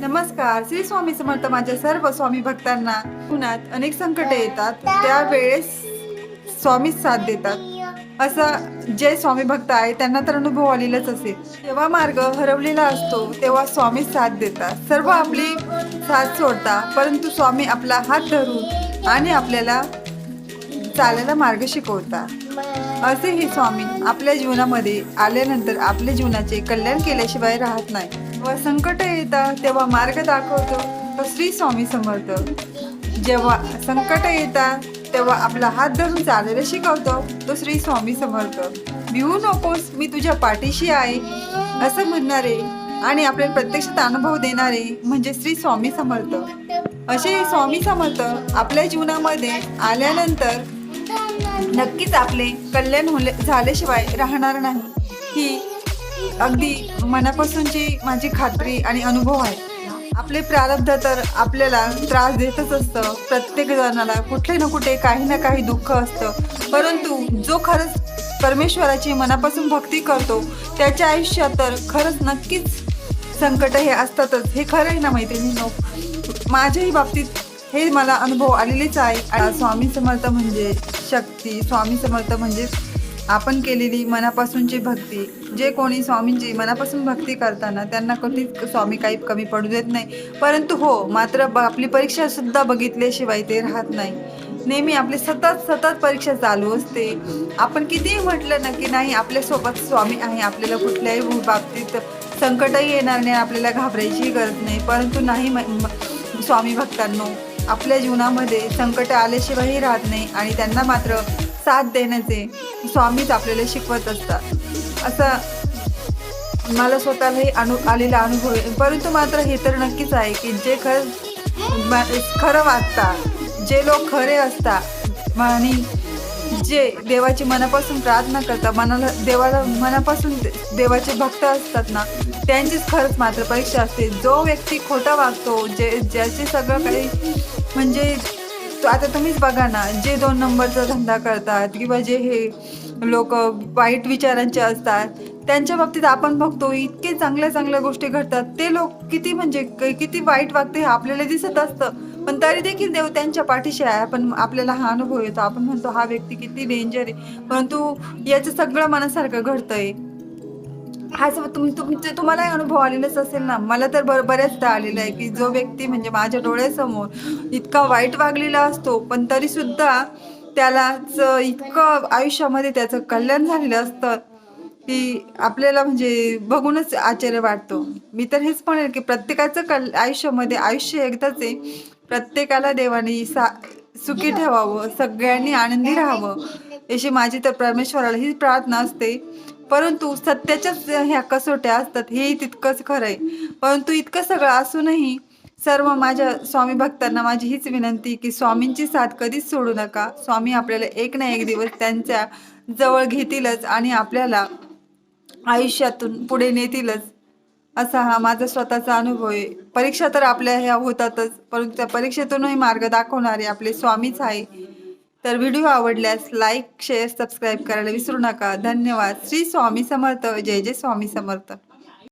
नमस्कार. श्री स्वामी समर्थ. माझ्या सर्व स्वामी भक्तांना जीवनात अनेक संकटे येतात, त्यावेळेस स्वामी साथ देतात. असं जे स्वामी भक्त आहे त्यांना तर अनुभव आलेलाच असेल. जेव्हा मार्ग हरवलेला असतो तेव्हा स्वामी साथ देतात. सर्व आपली साथ सोडतात, परंतु स्वामी आपला हात धरून आणि आपल्याला चालायला मार्ग शिकवतात. असे हे स्वामी आपल्या जीवनामध्ये आल्यानंतर आपल्या जीवनाचे कल्याण केल्याशिवाय राहत नाही. व संकट येतात तेव्हा मार्ग दाखवतो तो श्री स्वामी समर्थ. जेव्हा संकट येतात तेव्हा आपला हात धरून चालायला शिकवतो तो श्री स्वामी समर्थ. भिवू नकोस, मी तुझ्या पाठीशी आहे असं म्हणणारे आणि आपल्याला प्रत्यक्षात अनुभव देणारे म्हणजे श्री स्वामी समर्थ. असे स्वामी समर्थ आपल्या जीवनामध्ये आल्यानंतर नक्कीच आपले कल्याण झाल्याशिवाय राहणार नाही, ही अगदी मनापासूनची माझी खात्री आणि अनुभव आहे. आपले प्रारब्ध तर आपल्याला त्रास देतच असतं. प्रत्येक जणाला कुठे ना कुठे काही ना काही दुःख असतं, परंतु जो खरंच परमेश्वराची मनापासून भक्ती करतो त्याच्या आयुष्यात तर खरंच नक्कीच संकट हे असतातच. हे खरं आहे ना मैत्रिणींनो. माझ्याही बाबतीत हे मला अनुभव आलेलेच आहे. स्वामी समर्थ म्हणजे शक्ती, स्वामी समर्थ म्हणजे आपण केलेली मनापासूनची भक्ती. जे कोणी स्वामींची मनापासून भक्ती करताना त्यांना कधीच स्वामी काही कमी पडू देत नाही. परंतु हो मात्र आपली परीक्षा सुद्धा बघितल्याशिवाय ते राहत नाही. नेहमी आपली सतत परीक्षा चालू असते. आपण कितीही म्हटलं ना की नाही आपल्यासोबत स्वामी आहे, आपल्याला कुठल्याही बाबतीत संकटही येणार नाही, आपल्याला घाबरायची गरज नाही. परंतु नाही स्वामी भक्तांनो, आपल्या जीवनामध्ये संकट आल्याशिवायही राहत नाही आणि त्यांना मात्र साथ देण्याचे स्वामीच आपल्याला शिकवत असतात. असं मला स्वतःलाही आलेला अनुभव आहे. परंतु मात्र हे तर नक्कीच आहे की जे खरं वागतात, जे लोक खरे असतात आणि जे देवाची मनापासून प्रार्थना करतात, देवाला मनापासून देवाचे भक्त असतात ना, त्यांचीच खरंच मात्र परीक्षा असते. जो व्यक्ती खोटा वागतो, ज्याचे सगळं काही म्हणजे आता तुम्हीच बघा ना, जे 2 नंबरचा धंदा करतात किंवा जे हे लोक वाईट विचारांचे असतात, त्यांच्या बाबतीत आपण बघतो इतके चांगल्या गोष्टी घडतात. ते लोक किती वाईट वागते हे आपल्याला दिसत असतं, पण तरी देखील देव त्यांच्या पाठीशी आहे. आपण आपल्याला हा अनुभव येतो, आपण म्हणतो हा व्यक्ती किती डेंजर आहे, परंतु याचं सगळं मनासारखं घडतंय. हा तुम्हालाही अनुभव आलेलाच असेल ना. मला तर बऱ्याचदा आलेला आहे की जो व्यक्ती म्हणजे माझ्या डोळ्यासमोर इतका वाईट वागलेला असतो, पण तरी सुद्धा त्यालाच इतकं आयुष्यामध्ये त्याचं कल्याण झालेलं असतं की आपल्याला म्हणजे बघूनच आश्चर्य वाटतो. मी तर हेच म्हणेल की प्रत्येकाचं आयुष्यामध्ये आयुष्य एकदाच आहे. प्रत्येकाला देवाने सुखी ठेवावं, सगळ्यांनी आनंदी राहावं अशी माझी तर परमेश्वराला ही प्रार्थना असते. परंतु सत्याच्याच ह्या कसोट्या असतात, हेही तितकंच खरं आहे. परंतु इतकं सगळं असूनही सर्व माझ्या स्वामी भक्तांना माझी हीच विनंती की स्वामींची साथ कधीच सोडू नका. स्वामी आपल्याला एक ना एक दिवस त्यांच्या जवळ घेतीलच आणि आपल्याला आयुष्यातून पुढे नेतीलच, असा हा माझा स्वतःचा अनुभव आहे. परीक्षा तर आपल्या ह्या होतातच, परंतु त्या परीक्षेतूनही मार्ग दाखवणारे आपले स्वामीच आहे. तर व्हिडिओ आवडल्यास लाईक, शेअर, सबस्क्राईब करायला विसरू नका. धन्यवाद. श्री स्वामी समर्थ. जय जय स्वामी समर्थ.